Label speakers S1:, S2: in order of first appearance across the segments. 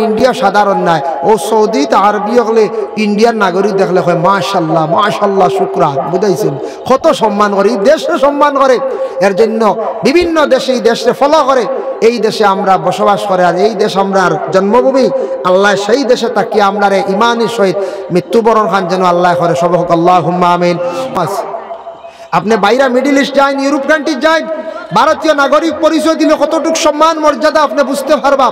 S1: India সাধারণ নাই ও Saudi আরবি হলে ইন্ডিয়ার নাগরিক দেখলে হয় মাশাল্লাহ মাশাল্লাহ শুকরান বুঝাইছেন কত সম্মান করে এই দেশে সম্মান করে এর জন্য বিভিন্ন দেশে এই দেশে ফলো করে এই দেশে আমরা বসবাস করে আর এই দেশ আমরার জন্মভূমি আল্লাহ সেই দেশে তাকিয়ে আমরা ইমানের সহিত মৃত্যুবরণ খান যেন আল্লাহ করে সব হোক আল্লাহুম্মা আমিন। আপনি বাইরে মিডিল ইস্ট যান ইউরোপ কান্ট্রি যান ভারতীয় নাগরিক পরিচয় দিলে কতটুকু সম্মান মর্যাদা আপনি বুঝতে পারবা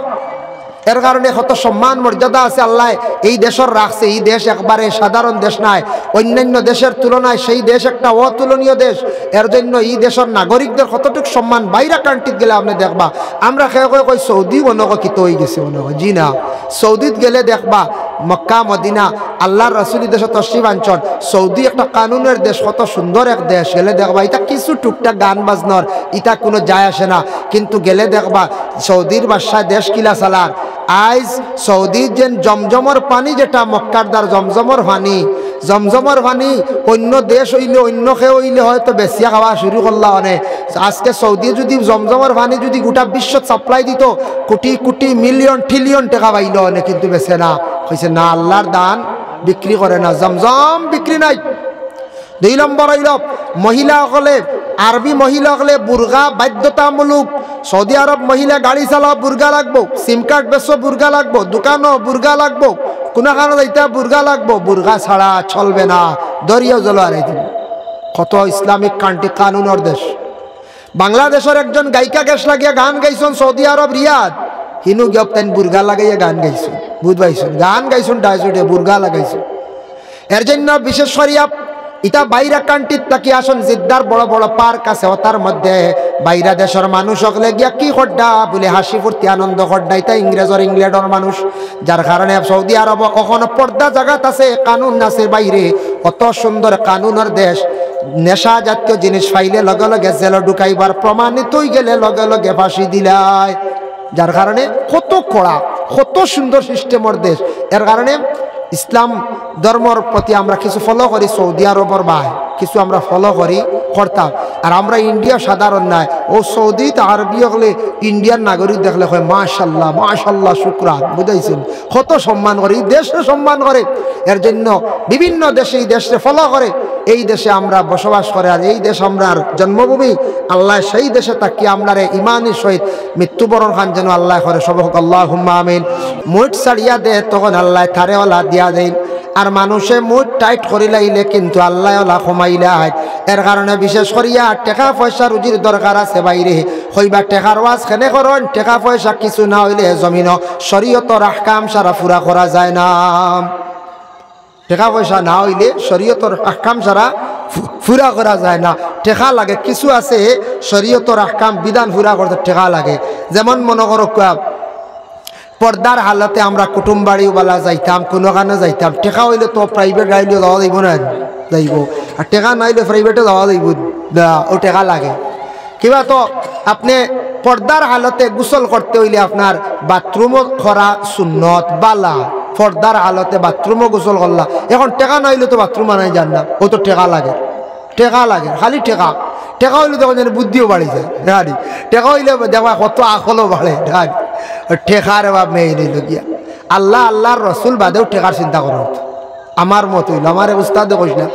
S1: এর কারণে কত সম্মান মর্যাদা আছে আল্লাহ এই দেশের রাখছে এই দেশ একবারে সাধারণ দেশ নয় অন্যান্য দেশের তুলনায় সেই দেশ একটা অতুলনীয় দেশ এর জন্য এই দেশের নাগরিকদের কতটুকু সম্মান বাইরে কান্ট্রিতে গেলে আপনি দেখবা আমরা কই সৌদি অনকিত হয়ে গেছে জি না সৌদিত গেলে দেখবা মক্কা মদিনা আল্লাহর রাসূল দেশে তশরিফ আনছেন সৌদি একটা কানুনের দেশ কত সুন্দর এক দেশ গেলে দেখবা এটা কিছু টুকটাক গান বাজনার এটা কোনো যায় আসে না কিন্তু গেলে দেখবা সৌদির বাদশাহ দেশ কিলা চালার আইজ সৌদির যেন জমজমর পানি যেটা মক্কার দ্বার জমজমর পানি অন্য দেশ হইলে অন্য খেয়ে হইলে হয়তো বেশি খাওয়া শুরু করলা অনেক আজকে সৌদি যদি জমজমর পানি যদি গোটা বিশ্ব সাপ্লাই দিত কোটি কোটি মিলিয়ন ট্রিলিয়ন টাকা পাইল অনেক কিন্তু বেছে না কইছে না আল্লাহর দান বিক্রি করে না জমজম বিক্রি নাই। 2 নম্বর হইল মহিলা হলে আরবি মহিলা হলে বুরগা বাধ্যতামূলক সৌদি আরব মহিলা গাড়ি চালাও বুরগা লাগবো সিম কার্ড বেসো বুরগা লাগবো দোকানও বুরগা লাগবো কোনো কারণে যাইতে বুরগা লাগবো বুরগা ছাড়া চলবে না দরিয়াও জল আর কত ইসলামিক কান্ট্রি কানুনের দেশ। বাংলাদেশের একজন গায়িকা গ্যাস লাগিয়ে গান গাইছেন সৌদি আরব রিয়াদ হিনু গেপতেন বুরগা লাগাইয়া গান গাইছেন বুঝবাইছেন গান গাইছেন ডাইজুটে বুরগা লাগাইছেন এর জন্য বিশেষ করিয়া ইটা বাইরা কান্ট্রিত তাকি আসুন জিদ্দার বড় বড় পার্ক আছে তার মধ্যে বাইরা দেশের মানুষ হলে গিয়া কি খড্ডা বলে হাসি ফুর্তি আনন্দ খড্ডা এটা ইংরেজর ইংল্যান্ডর মানুষ যার কারণে সৌদি আরব ওখানে পর্দা জায়গাত আছে কানুন আছে বাইরে কত সুন্দর কানুনের দেশ নেশা জাতীয় জিনিস পাইলে লগে লগে জেল ঢুকাইবার প্রমাণিত হয়ে গেলে লগে লগে ফাঁসি দিলায় যার কারণে কত কড়া কত সুন্দর সিস্টেমের দেশ এর কারণে ইসলাম ধর্মর প্রতি আমরা কিছু ফলো করি সৌদি আরবর ভাই কিছু আমরা ফলো করি করতাম আর আমরা ইন্ডিয়া সাধারণ নাই ও সৌদি আরবি হলে ইন্ডিয়ার নাগরিক দেখলে হয় মাশাল্লাহ মাশাল্লাহ শুকরান বুঝাইছেন কত সম্মান করে এই দেশে সম্মান করে এর জন্য বিভিন্ন দেশে এই দেশে ফলো করে এই দেশে আমরা বসবাস করে আর এই দেশ আমরার জন্মভূমি আল্লাহ সেই দেশে তাকিয়ে আমরা ইমানের সহিত মৃত্যুবরণ খান যেন আল্লাহ করে সব হোক আল্লাহুম্মা আমিন। মুঠ ছাড়িয়া দে তখন আল্লাহ থারেওয়ালা দিয়া দেন আর মানুষে মুঠ টাইট করি লাইলে কিন্তু আল্লাহ কমাইলাই এর কারণে বিশেষ করিয়া টাকা পয়সা রুজির দরকার আছে বাইরে হইবা টেকার ওয়াজ খেনে করেন টাকা পয়সা কিছু না হইলে জমিন শরীয়তর আহকাম সারা পুরা করা যায় না টাকা পয়সা না হইলে শরীয়তর আহকাম সারা পুরা করা যায় না টাকা লাগে কিছু আছে শরীয়তর আহকাম বিধান পুরা করতে টাকা লাগে যেমন মনে করো পর্দার হালতে আমরা কুটুম বাড়িওয়ালা যাইতাম কোনোখানে যাইতাম টেকা হইলে তো প্রাইভেট গাড়ি যাওয়া যাইব না যাইব আর টেকা নাইলে প্রাইভেটে যাওয়া যাইব ও টেকা লাগে কিবা তো আপনি পর্দার হালতে গোসল করতে হইলে আপনার বাথরুমও করা সুন্নত বালা পর্দার হালতে বাথরুমও গোসল করলা এখন টেকা নাইলে তো বাথরুম আনাই যান না ও তো টেকা লাগে খালি টেকা হইলে তখন যেন বুদ্ধিও বাড়ি যায় গাড়ি টেকা হইলে দেখবা কত আকলও বাড়ে গাড়ি ঠেকার বা মেয়ে নিল গিয়া আল্লাহর রসুল বাদেও ঠেকার চিন্তা করা হতো আমার মত হইল আমার উস্তাদে কইস না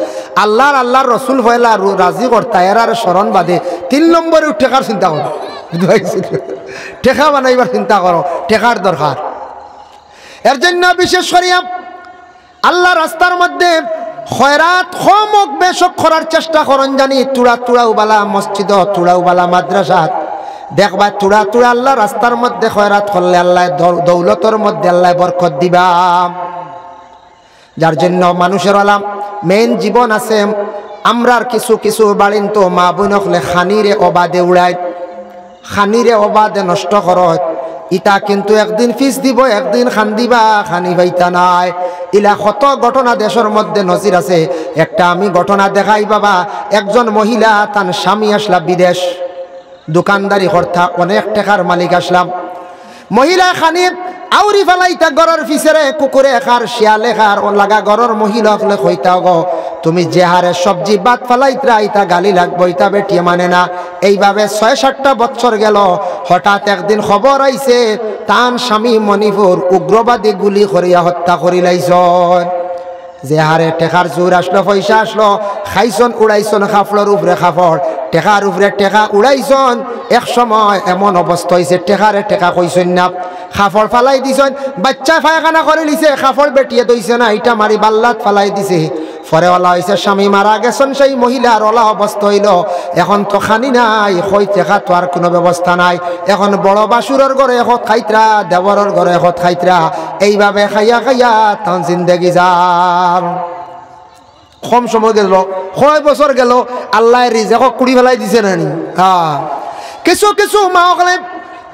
S1: আল্লাহর রসুল হইলা রাজি করতা এর আর স্মরণ বাদে 3 নম্বরে ঠেকার চিন্তা করো ঠেকা বানাইবার চিন্তা করো ঠেকার দরকার এর জন্য বিশেষ করিয়া আল্লাহ রাস্তার মধ্যে খয়রাত খমক বেশক করার চেষ্টা করেন জানি তুড়াউবালা মসজিদ তুড়াউবালা মাদ্রাসাত দেখবা তুড়া আল্লাহ রাস্তার মধ্যে খয়রাত করলে আল্লাহ দৌলতর মধ্যে আল্লাহ বরকত দিবা যার জন্য মানুষের আলাম মেন জীবন আছে আমরার কিছু বাড়িন তো মা বোন হলে খানিরে অবাদে উড়ায় খানিরে অবাদে নষ্ট করত ইটা কিন্তু একদিন ফিস দিব একদিন খান দিবা খানি পাইতা নাই ইলা কত ঘটনা দেশের মধ্যে নজির আছে একটা আমি ঘটনা দেখাই বাবা একজন মহিলা তার স্বামী আসলা বিদেশ দোকানদারি করতা অনেক টাকার মালিক আসলাম মহিলা খানি আউরি ফেলাইতা গড়ের পিছরে কুকুরে খার শিয়ালে খার ও লাগা গড়ের মহিলা হলে কইতা গো তুমি যে হারে সবজি বাদ ফেলাইতরা ইতা গালি লাগবো ইতা বেটিয়ে মানে না এইভাবে 6-7টা বছর গেল হঠাৎ একদিন খবর আইছে তান স্বামী মণিপুর উগ্রবাদী গুলি করিয়া হত্যা করিলাইছন। যে হারে টেকার জোর আসলো, পয়সা আসলো, খাইছন উড়াইছন খাফড়র উপরে খাফড়, টেকার উপরে টেকা উড়াইছন। এক সময় এমন অবস্থা হয়েছে টেকারে টেকা কইছেন না, খাফড় ফালাই দিছেন। বাচ্চা ফায়খানা করে লিছে, খাফড় বেটিয়ে দইছে না, ইটা মারি বাল্লাত ফালাই দিছে। পরে ওলা হয়েছে স্বামী মারা গেছেন, সেই মহিলার ওলা অবস্থা হইল এখন তো খানি নাই, হই টেকা তো আর কোনো ব্যবস্থা নাই। এখন বড় বাসুরের ঘরে এখত খাইতরা, দেবরের ঘরে এখত খাইতরা, এইভাবে খাইয়া খাইয়া তখন জিন্দেগি যার। কম সময় গেল, কয় বছর গেল, আল্লাহ রিজেক কুড়ি ফেলাই দিছে নানি। কিছু কিছু মা অকলে,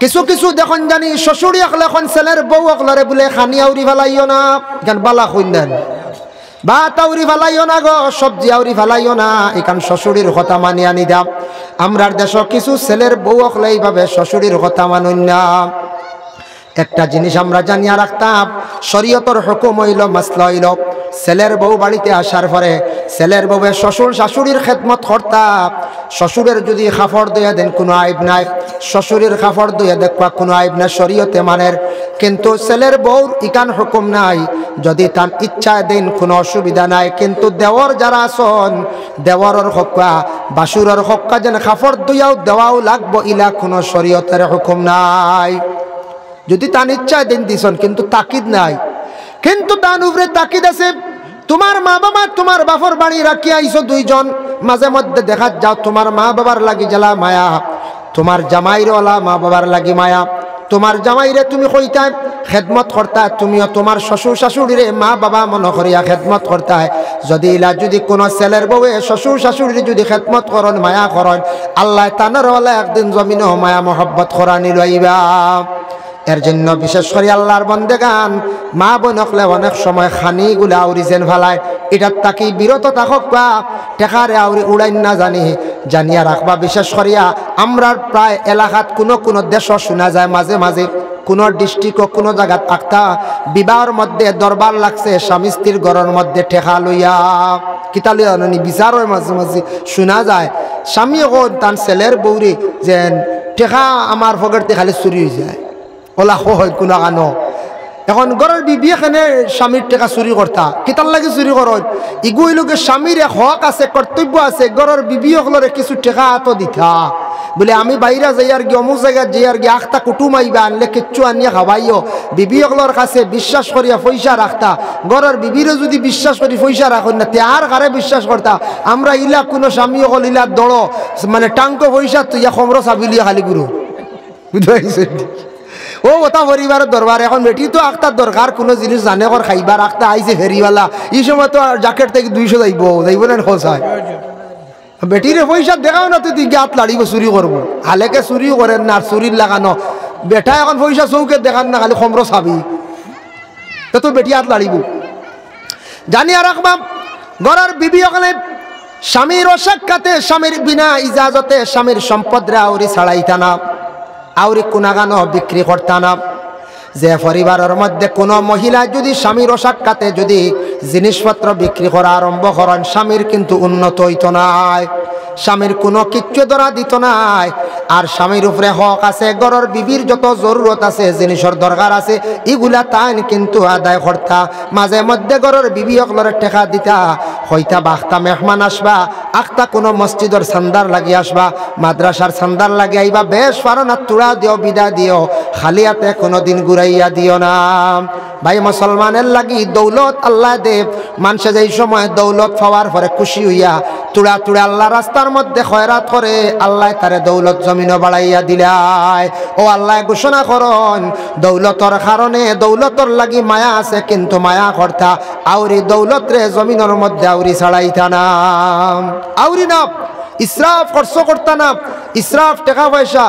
S1: কিছু কিছু দেখুন জানি শ্বশুরি অকলে এখন ছেলের বউ অকলরে বলে খানি আউরি ফেলাইও না, কেন বালা খুঁজেন ভাত আউরি ফেলাইও না গো, সবজি আউরি ফেলাইও না, এখান শ্বশুরির কথা মানি আনি দাম। আমরার দেশ কিছু ছেলের বউ অকলে এইভাবে শ্বশুরির কথা মানুন না। একটা জিনিস আমরা জানিয়া রাখতাম, শরীয়তর হুকুম হইল, মাসলা হইল, ছেলের বউ বাড়িতে আসার পরে ছেলের বউয়ের শ্বশুর শাশুড়ির খেদমত করতাম। শ্বশুরের যদি খাফড় দইয়া দেন কোনো আইব নাই, শ্বশুরের খাফড় দইয়া দেখবা কোনো আইব নাই, শরীয়তে মানের। কিন্তু ছেলের বউর ইকান হুকুম নাই, যদি তার ইচ্ছা দেন কোনো অসুবিধা নাই। কিন্তু দেওর যারা আসন, দেওয়ারের হক্কা বাসুরের হক্কা যেন খাফড় দইয়াও দেওয়াও লাগবো, ইলা কোনো শরীয়তের হুকুম নাই। যদি তার ইচ্ছা দিন দিছন, কিন্তু তাকিদ নাই। কিন্তু তার উপরে তাকিদ আছে, তোমার মা বাবা তোমার বাপর বাড়ি রাখি আইছো দুইজন, মাঝে মধ্যে দেখা যাও তোমার মা বাবার লাগি জ্বালা মায়া, তোমার জামাইরওয়ালা মা বাবার লাগি মায়া। তোমার জামাইরে তুমি কইতা খেদমত করতা, তুমিও তোমার শ্বশুর শাশুড়িরে মা বাবা মনে করিয়া খেদমত করতা। যদি ইলা যদি কোনো ছেলের বউয়ে শ্বশুর শাশুড়ির যদি খেদমত করন, মায়া করন, আল্লাহ তানারওয়ালা একদিন জমিনও মায়া মহব্বত করানি লইবা। এর জন্য বিশেষ করে আল্লাহর বন্দেগান মা বোন হকলে অনেক সময় খানিগুলা আউরি যেন ফেলায়, এটার তাকে বিরত থাকক বা টেকারে আউরি উড়াইন না জানিয়া রাখবা। বিশেষ করিয়া আমরার প্রায় এলাকাত কোনো কোনো দেশও শোনা যায় মাঝে মাঝে, কোনো ডিস্ট্রিক্ট কোনো জায়গাত আখতা বিবাহর মধ্যে দরবার লাগছে, স্বামী স্ত্রীর ঘরের মধ্যে টেকা লইয়া কিতা লইয়া নি বিচারের মাঝে মাঝে শোনা যায়। স্বামী এখন তার ছেলের বৌরি যে টেকা আমার ফগরতে খালি চুরি হয়ে যায়, ওলা হয় কোনো কানো। এখন ঘরের বিবি এখানে স্বামীর টেকা চুরি করতা, কিতার লাগে চুরি করত, ইগুই লোকে স্বামীর এক হক আছে, কর্তব্য আছে, ঘরের বিবি সকলরে কিছু টেকা তো দিতা। বলে আমি বাইরা যাই আর কি অমুক জায়গা যাই আর কি আখতা কুটুম আইবা, আনলে কিচ্ছু আনিয়া খাবাইও, বিবি সকলের কাছে বিশ্বাস করিয়া পয়সা রাখতা। ঘরের বিবিরও যদি বিশ্বাস করি পয়সা রাখুন না, তে আর কারে বিশ্বাস করতা। আমরা ইলা কোনো স্বামী সকল ইলা দড় মানে টাঙ্ক পয়সা তুই খমর চাবিলিয়া খালি গুরু বুঝতে। ও ওটা পরিবারের দরবার, এখন বেটি তো আখতার দরকার কোনো জিনিস জানে কর খাইবার, আখতা আইছে ফেরিওয়ালা, এই সময় তো জ্যাকেট থেকে 200 যাইব না খোঁজায়। বেটিরে পয়সা দেখাও না, তুই গাত লাড়িব চুরি করবো, হালেকে চুরি করেন না, চুরির লাগানো বেটা এখন পয়সা চৌকে দেখান না, খালি খমর চাবি তো বেটি হাত লাড়িব। জানিয়া রাখবাম ঘরের বিবি ওখানে স্বামীর অসাক্ষাতে, স্বামীর বিনা ইজাজতে স্বামীর সম্পদরে আউরি ছাড়াইতা না, আউরি কোনাগানো বিক্রি করতা না। যে পরিবারের মধ্যে কোনো মহিলা যদি স্বামীর অসাক্ষাতে যদি জিনিসপত্র বিক্রি করা আরম্ভ করেন, স্বামীর কিন্তু উন্নত হইত নাই, স্বামীর কোনো কিচ্ছু ধরা দিত নাই। আর স্বামীর উপরে হক আছে, ঘরের বিবির যত জরুরত আছে, জিনিসের দরকার আছে, এগুলা তাই কিন্তু আদায় করতা। মাঝে মধ্যে ঘরের বিবি সকলের টেকা দিতা, হইতা বাখতা মেহমান আসবা, আখতা কোনো মসজিদের সান্দার লাগি আসবা, মাদ্রাসার সান্দার লাগি আইবা, বেশ পারো না তুড়া দিও, বিদা দিও, খালি হাতে কোনোদিন ঘুরাইয়া দিও না। ভাই মুসলমানের লাগি দৌলত আল্লাহ দেব, মানুষে যেই সময় দৌলত পাওয়ার পরে খুশি হইয়া তুড়া তুড়া আল্লাহ রাস্তার মধ্যে খয়রাত করে, আল্লাহ তারে দৌলত জমিনও বাড়াইয়া দিলাই। ও আল্লাহ ঘোষণা করন, দৌলতর কারণে দৌলতর লাগি মায়া আছে, কিন্তু মায়া করতা আউরি দৌলত রে জমিনের মধ্যে আউরি ছাড়াইতা না, আউরি না ইসরাফ খরচ করতা না, ইসরাফ টাকা পয়সা।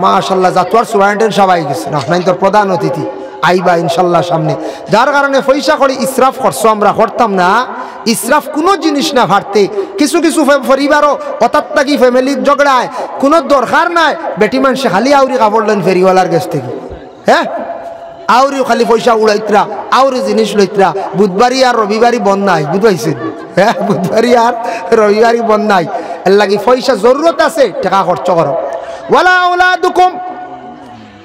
S1: মাশাআল্লাহ জাতুয়ার সুবাইন্টেন সবাই গেছে, আপনার তো প্রধান অতিথি আইবা ইনশাল্লাহ সামনে। যার কারণে পয়সা করে ইসরাফ খরচ আমরা করতাম না, ইসরাফ কোনো জিনিস না ভারতে। কিছু কিছু পরিবারও অর্থাৎ থাকি ফ্যামিলির ঝগড়ায় কোনো দরকার নাই, বেটি মানুষে খালি আউরি কাপড় লেন ফেরিওয়ালার কাছ থেকে, হ্যাঁ আউরিও খালি পয়সা উড়াইতরা, আউরি জিনিস লইতরা। বুধবারই আর রবিবারই বন্ধ নাই, বুঝবাইছেন, হ্যাঁ বুধবারই আর রবিবারই বন্ধ নাই। এর লাগি পয়সা জরুরত আছে, টাকা খরচ করো। ওয়ালা আওলাদুকুম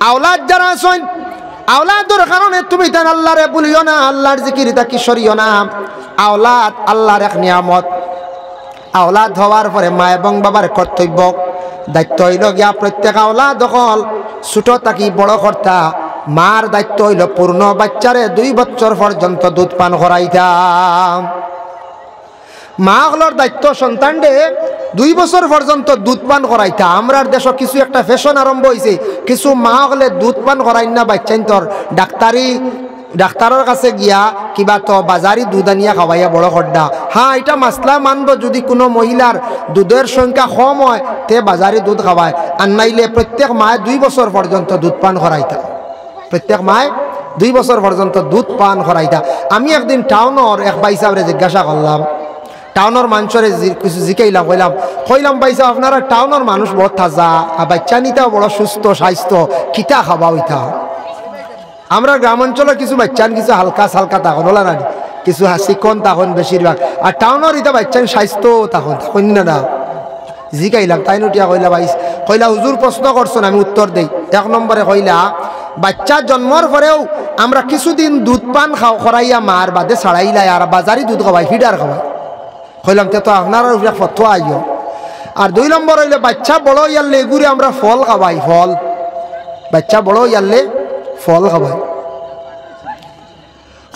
S1: আওলাদ যারা আছেন আওলাদর কারণে তুমি তার আল্লাহরে বলিও না, আল্লাহর জিকির তাকি সরিও না। আওলাদ আল্লাহর এক নিয়ামত। আওলাদ হওয়ার পরে মা এবং বাবার কর্তব্য দায়িত্ব হইল গিয়া প্রত্যেক আওলাদ দখল ছোট থাকি বড় কর্তা। মার দায়িত্ব হইল পূর্ণ বাচ্চারে 2 বছর পর্যন্ত দুধ পান করাইতাম। মা হলোর দায়িত্ব সন্তানরে 2 বছর পর্যন্ত দুধ পান করাইতা। আমরার দেশ কিছু একটা ফ্যাশন আরম্ভ হয়েছে, কিছু মা হলে দুধ পান করাই না বাচ্চাইন তোর ডাক্তারের কাছে গিয়া কিবা তো বাজারি দুধ আনিয়া খাওয়াইয়া বড় খড্ডা। হ্যাঁ, এটা মাসলা মানব যদি কোনো মহিলার দুধের সংখ্যা কম হয় তে বাজারি দুধ খাওয়ায়, আর নাইলে প্রত্যেক মায় 2 বছর পর্যন্ত দুধ পান করাইতা। প্রত্যেক মায় 2 বছর পর্যন্ত দুধ পান করাইতা। আমি একদিন টাউনর এক ভাই সাহেবরে জিজ্ঞাসা করলাম, টাউনের মানুষের কিছু জিকাইলাম, কইলাম ভাই সাহেব আপনারা টাউনের মানুষ বড় তাজা, বাচ্চা নিতাও বড় সুস্থ স্বাস্থ্য, কিতা খাওয়া হইতা। আমরা গ্রামাঞ্চলের কিছু বাচ্চান কিছু হালকা সালকা তখন হলা না, কিছু চিকন তখন বেশিরভাগ, আর টাউনের ইতা বাচ্চান স্বাস্থ্য তখন না জিকাইলাম। তাই নটিয়া কইলা হুজুর প্রশ্ন করছেন, আমি উত্তর দেই। 1 নম্বরে কইলা বাচ্চা জন্মর পরেও আমরা কিছুদিন দুধ পান করাইয়া মার বাদে ছাড়াইলাই আর বাজারি দুধ খাওয়াই, ফিডার খাওয়াই। কইলাম তে তো আপনার ফটো আইও। আর 2 নম্বর হইলে বাচ্চা বড় ইয়ারলে এগুলি আমরা ফল খাওয়াই, ফল। বাচ্চা বড় ইয়ারলে ফল খাওয়াই।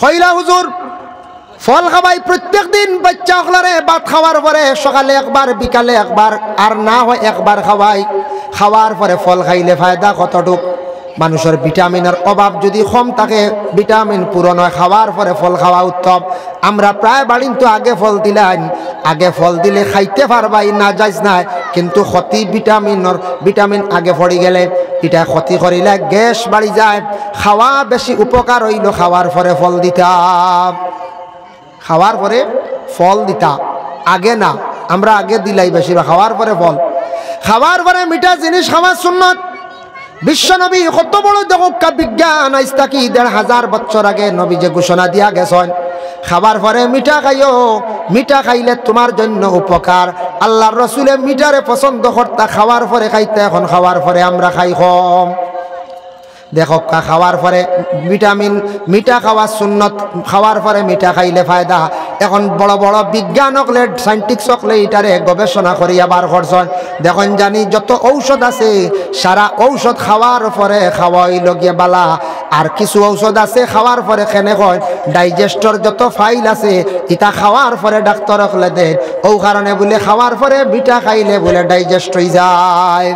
S1: কইলা হুজুর ফল খাওয়াই প্রত্যেক দিন বাচ্চা হলারে ভাত খাওয়ার পরে সকালে একবার বিকালে একবার আর না হয় একবার খাওয়াই। খাওয়ার পরে ফল খাইলে ফায়দা কতটুক? মানুষের ভিটামিনের অভাব যদি কম থাকে, ভিটামিন পূরণ হয়, খাওয়ার পরে ফল খাওয়া উত্তম। আমরা প্রায় বাড়িন তো আগে ফল দিলেন, আগে ফল দিলে খাইতে পারবাই না যাইজ নাই, কিন্তু ক্ষতি ভিটামিন আগে পড়ি গেলে এটা ক্ষতি করিলে গ্যাস বাড়ি যায়। খাওয়া বেশি উপকার হইল খাওয়ার পরে ফল দিতাম, খাওয়ার পরে ফল দিতা, আগে না। আমরা আগে দিলাই বেশি, খাওয়ার পরে ফল। খাওয়ার পরে মিঠা জিনিস খাওয়ার সুন্নত। বিশ্বনবী কত বড় দেখা বিজ্ঞান, আজ থাকি 1500 বছর আগে নবী যে ঘোষণা দিয়া গেছেন খাবার পরে মিঠা খাইও, মিঠা খাইলে তোমার জন্য উপকার। আল্লাহর রসুলে মিঠারে পছন্দ করতা, খাওয়ার পরে খাইতে। এখন খাওয়ার পরে আমরা খাই কম। দেখো খাওয়ার পরে ভিটামিন, মিঠা খাওয়া সুন্নত, খাওয়ার পরে মিঠা খাইলে ফায়দা। এখন বড় বড় বিজ্ঞান হকলে সাইন্টিস্ট হকলে এটারে গবেষণা করিয়া বার করছেন। দেখুন জানি যত ঔষধ আছে সারা ঔষধ খাওয়ার পরে খাওয়াইল গিয়ে বালা। আর কিছু ঔষধ আছে খাওয়ার পরে খেনে হয় ডাইজেস্টর যত ফাইল আছে এটা খাওয়ার পরে ডাক্তার হকলে দেয়। ও কারণে বলে খাওয়ার পরে মিঠা খাইলে বলে ডাইজেস্ট হয়ে যায়।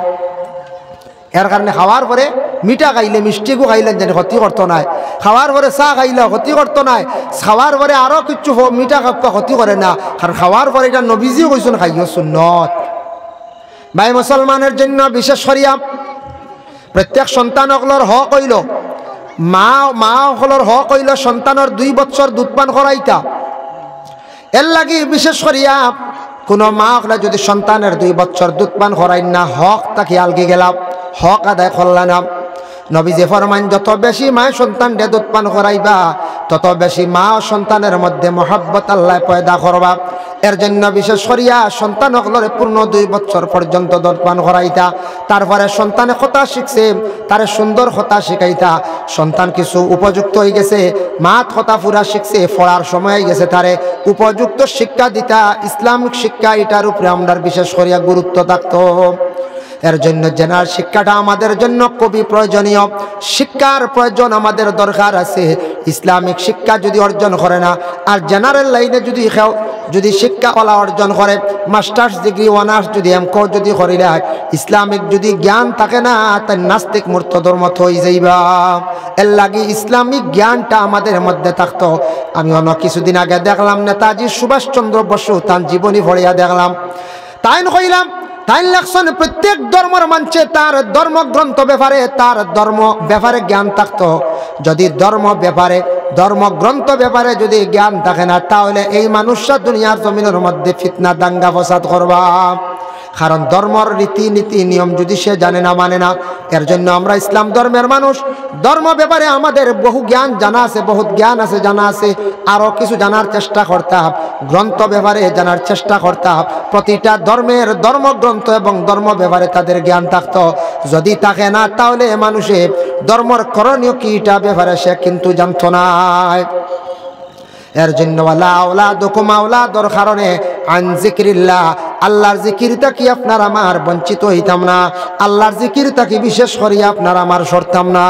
S1: এর কারণে খাওয়ার পরে মিঠা খাইলে, মিষ্টিকও খাইলেন যেন ক্ষতি করতো নাই। খাওয়ার পরে চা খাইলে ক্ষতি করতো নাই। খাওয়ার পরে আরও কিছু মিঠা খাওয়া ক্ষতি করে না, কারণ খাওয়ার পরে এটা নবীজিও কইছেন খাইও সুন্নত। ভাই মুসলমানের জন্য বিশেষ করিয়া প্রত্যেক সন্তানসকলের হক হইল, মা সকলের হক হইল সন্তানের 2 বছর দুধ পান করাইতা। এর লাগি বিশেষ করিয়া কোনো মা হলে যদি সন্তানের 2 বছর দুধ পান করাই না, হক তাকে আলগি গেলাম, হক আদায় করলাম। নবী যে ফরমান যত বেশি মায় সন্তানকে দুধ পান করাইবা তত বেশি মা ও সন্তানের মধ্যে মহব্বত আল্লাহ পয়দা করবা। এর জন্য বিশেষ করিয়া সন্তান হকলরে পূর্ণ 2 বছর পর্যন্ত দুধ পান করাইতা। তারপরে সন্তানে কথা শিখছে, তারে সুন্দর কথা শিখাইতা। সন্তান কিছু উপযুক্ত হয়ে গেছে, মাত কথা পুরা শিখছে, পড়ার সময় হয়ে গেছে, তারে উপযুক্ত শিক্ষা দিতা। ইসলামিক শিক্ষা এটার উপরে আমরা বিশেষ করিয়া গুরুত্ব থাকতো। এর জন্য জেনার শিক্ষাটা আমাদের জন্য খুবই প্রয়োজনীয়। শিক্ষার প্রয়োজন আমাদের দরকার আছে। ইসলামিক শিক্ষা যদি অর্জন করে না, আর জেনারেল লাইনে যদি শিক্ষা ওলা অর্জন করে, মাস্টার্স ডিগ্রি অনার্স যদি এমকো যদি করিলে, ইসলামিক যদি জ্ঞান থাকে না, তাই নাস্তিক মুর্তদর মতো হয়ে যাইবা। এর লাগি ইসলামিক জ্ঞানটা আমাদের মধ্যে থাকতো। আমি অন্য কিছুদিন আগে দেখলাম নেতাজি সুভাষচন্দ্র বসু তার জীবনী পড়িয়া দেখলাম, তাই কইলাম তাই লেখছেন প্রত্যেক ধর্মের মানছে তার ধর্মগ্রন্থ ব্যাপারে, তার ধর্ম ব্যাপারে জ্ঞান থাকতো। যদি ধর্মগ্রন্থ ব্যাপারে যদি জ্ঞান থাকে না, তাহলে এই মানুষরা দুনিয়ার জমিনের মধ্যে ফিতনা দাঙ্গা ফসাদ করবা। কারণ ধর্মর রীতিনীতি নিয়ম যদি সে জানে না, মানে না। এর জন্য আমরা ইসলাম ধর্মের মানুষ, ধর্ম ব্যাপারে আমাদের বহু জ্ঞান জানা আছে, বহুত জ্ঞান আছে, জানা আছে, আরও কিছু জানার চেষ্টা করতাম, গ্রন্থ ব্যাপারে জানার চেষ্টা করতাম। প্রতিটা ধর্মের ধর্মগ্রন্থ এবং ধর্ম ব্যাপারে তাদের জ্ঞান থাকতো। যদি থাকে না, তাহলে মানুষের ধর্মর করণীয় কিটা ব্যাপারে সে কিন্তু জানত না। এর জন্য ওয়ালা আওলাদুকুম, আওলাদর কারণে আন যিকরিল্লাহ, আল্লাহর জিকির থাকি আপনার আমার বঞ্চিত হইতাম না, আল্লাহর জিকির থাকি বিশেষ করিয়া আপনার আমার সরতাম না।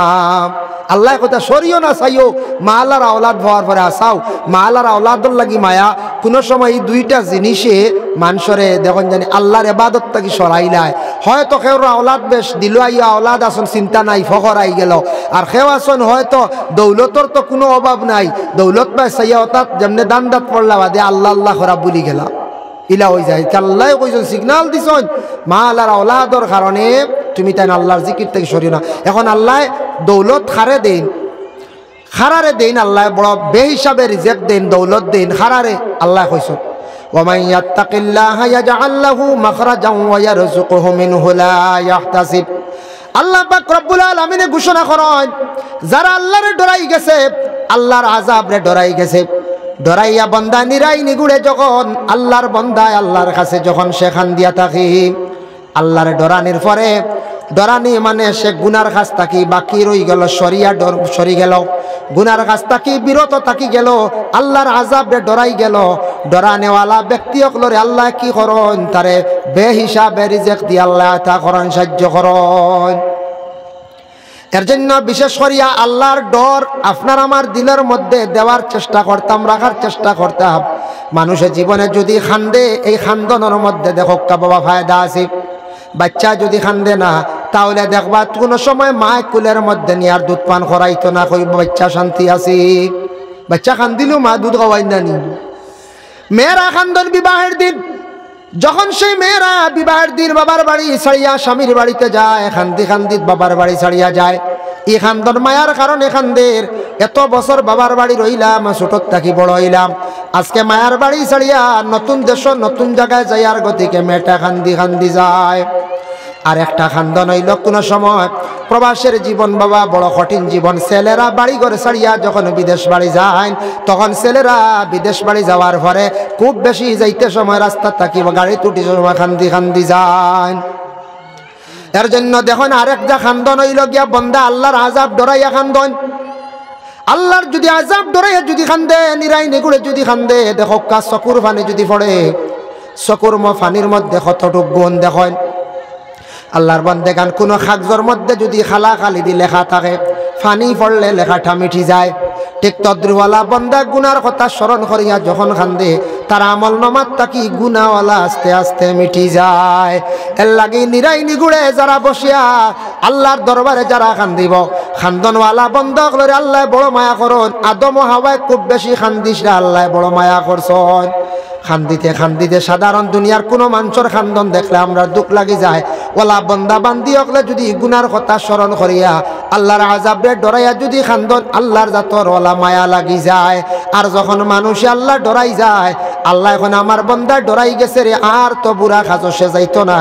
S1: আল্লাহ কথা সরিও না চাইও, মা আল্লাহর আওলাদ হওয়ার পরে আসাও, মা আল্লাহর আওলাদর লাগি মায়া। কোনো সময় এই দুইটা জিনিসে মানুষরে দেখুন জানি আল্লাহর ইবাদত থাকি সরাইলায়। হয়তো কেউ আওলাদ বেশ দিল, আইয়া আওলাদ আসন চিন্তা নাই, ফখর আই গেল। আর কেউ আসন হয়তো দৌলতর তো কোনো অভাব নাই, দৌলত পাই চাইয়া অর্থাৎ যেমনি দান দাঁত পড়লা বাদে আল্লাহ আল্লাহ করা বলি গেলা, ইলা হয়ে যায়। আল্লাহ কইছেন, সিগনাল দিছেন মা আল্লাহর আওলাদর কারণে তুমি তাই আল্লাহর জিকির থেকে সরিও না। এখন আল্লাহ দৌলত খারে দেন, খারারে দেন, আল্লাহ বড় বেহিসাবে রিজেক্ট দেন, দৌলত দেন খারারে। আল্লাহ কইছেন ওয়ামান ইয়াত্তাকিল্লাহা ইয়াজআল লাহু মাখরাজান ওয়া ইয়ারযুকুহু মিনহু লা ইয়াহতাসিব। আল্লাহ পাক রব্বুল আলামিন ঘোষণা করেন, যারা আল্লাহরে ডরাই গেছে, আল্লাহর আযাবরে ডরাই গেছে, ডরাইয়া বন্দা নিরাই নিগুড়ে যখন আল্লাহর বন্দায় আল্লাহর কাছে যখন সেখান দিয়া থাকি, আল্লাহর ডরানির পরে, ডরানি মানে সে গুনার কাছ থাকি বাকি রই গেল, সরিয়া সরি গেল, গুনার কাছ থাকি বিরত থাকি গেল, আল্লাহর আযাবরে ডরাই গেল। ডরানেওয়ালা ব্যক্তি সকলরে আল্লাহ কি করেন, তারে বেহিসাবে রিজেক্ট দিয়ে আল্লাহ তা করেন, সাহায্য করেন। এর জন্য বিশেষ করিয়া আল্লাহর ডর আপনার আমার দিলের মধ্যে দেওয়ার চেষ্টা করতাম, রাখার চেষ্টা করতাম। মানুষের জীবনে যদি খান্দে, এই খান্দনের মধ্যে দেখো বাবা ফায়দা আছে। বাচ্চা যদি খান্দে না, তাহলে দেখবা কোনো সময় মা কুলের মধ্যে নিয়ে আর দুধ পান করাইতো না, কইব বাচ্চা শান্তি আছে। বাচ্চা খান্দিলেও মা দুধ খাওয়াই না নি। মেয়েরা খান্দন বিবাহের দিন, যখন সেই মেয়েরা বিবাহের দিন বাবার বাড়ি ছাড়িয়া স্বামীর বাড়িতে যায়, খান্দি খান্দিত বাবার বাড়ি ছাড়িয়া যায়। এই খান্দন মায়ার কারণে খান্দের, এত বছর বাবার বাড়ি রইলাম, ছোটর থাকি বড় হইলাম, আজকে মায়ার বাড়ি ছাড়িয়া নতুন দেশ নতুন জায়গায় যাইয়ার গতিকে মেয়েটা খান্দি খান্দি যায়। আর একটা খান্দন হইল কোনো সময় প্রবাসের জীবন বাবা বড় কঠিন জীবন। ছেলেরা বাড়ি ঘরে ছাড়িয়া যখন বিদেশ বাড়ি যায়, তখন ছেলেরা বিদেশ বাড়ি যাওয়ার পরে খুব বেশি যাইতে সময় রাস্তা থাকিব, গাড়ি তুটি সময় খান্দি খান্দি যায়। এর জন্য দেখুন আরেকটা খান্দন হইল গিয়া বন্দা আল্লাহর আযাব ডরাইয়া খান্দন। আল্লাহর যদি আযাব ডরাইয়া যদি খান্দে, নিরাই নেগুড়ে যদি খান্দে, দেখো চকুর পানি যদি পড়ে, চকুর ফানির মধ্যে কতটুক গুণ দেখেন। আল্লাহর বান্দে গান কোনো কাগজের মধ্যে যদি খালা খালি দি লেখা থাকে, ফানি পড়লে লেখাটা মিটি যায়। ঠিক তদ্রুওয়ালা বন্দা গুনার কথা স্মরণ করিয়া যখন খান্দে, তার আমল নামাত তাকি গুনাওয়ালা আস্তে আস্তে মিটি যায়। এর লাগি নিরাই নিগুড়ে যারা বসিয়া আল্লাহর দরবারে যারা খান্দিব, খান্দনওয়ালা বন্দাগুলোরে আল্লাহ বড় মায়া করুন। আদম ও হাওয়ায় খুব বেশি খান্দিসরা আল্লাহ বড় মায়া করছেন। খান্দিতে খান্দিতে সাধারণ দুনিয়ার কোনো মানুষের খান্দন দেখলে আমরা দুঃখ লাগি যায়। ওলা বন্দা বান্দি হকলে যদি গুনার কথা স্মরণ করিয়া আল্লাহর আযাবে ডরাইয়া যদি খান্দন, আল্লাহর জাতর ওলা মায়া লাগি যায়। আর যখন মানুষে আল্লাহ ডরাই যায়, আল্লাহ এখন আমার বন্দা ডরাই গেছে রে, আর তো বুড়া খাজো সে যাইতো না,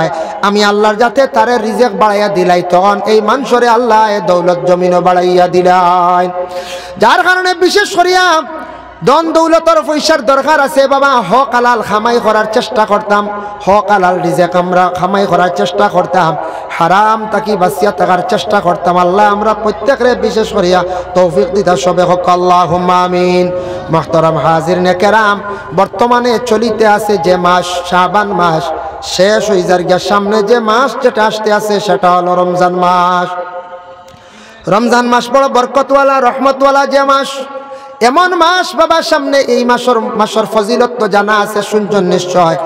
S1: আমি আল্লাহর যাতে তারে রিজেক বাড়াইয়া দিলাই, তখন এই মানুষরে আল্লাহ দৌলত জমিনও বাড়াইয়া দিলাই। যার কারণে বিশেষ করিয়া দন দৌলতর পয়সার দরকার আছে বাবা, হক হালাল খামাই করার চেষ্টা করতাম, হক হালাল রিজেক আমরা খামাই করার চেষ্টা করতাম, হারাম তাকি বাঁচিয়া থাকার চেষ্টা করতাম। আল্লাহ আমরা প্রত্যেকরে বিশেষ করিয়া তৌফিক দিতা সবে হক, আল্লাহুম্মা আমিন। মুহতারাম হাজিরিনে কেরাম, বর্তমানে চলিতে আছে যে মাস শাবান মাস, শেষ হয়ে যার গিয়া সামনে যে মাস যেটা আসতে আছে সেটা হলো রমজান মাস। রমজান মাস বড় বরকতওয়ালা রহমতওয়ালা যে মাস, এমন মাস বাবা সামনে। এই মাসের ফজিলত তো জানা আছে, শুনছেন নিশ্চয়।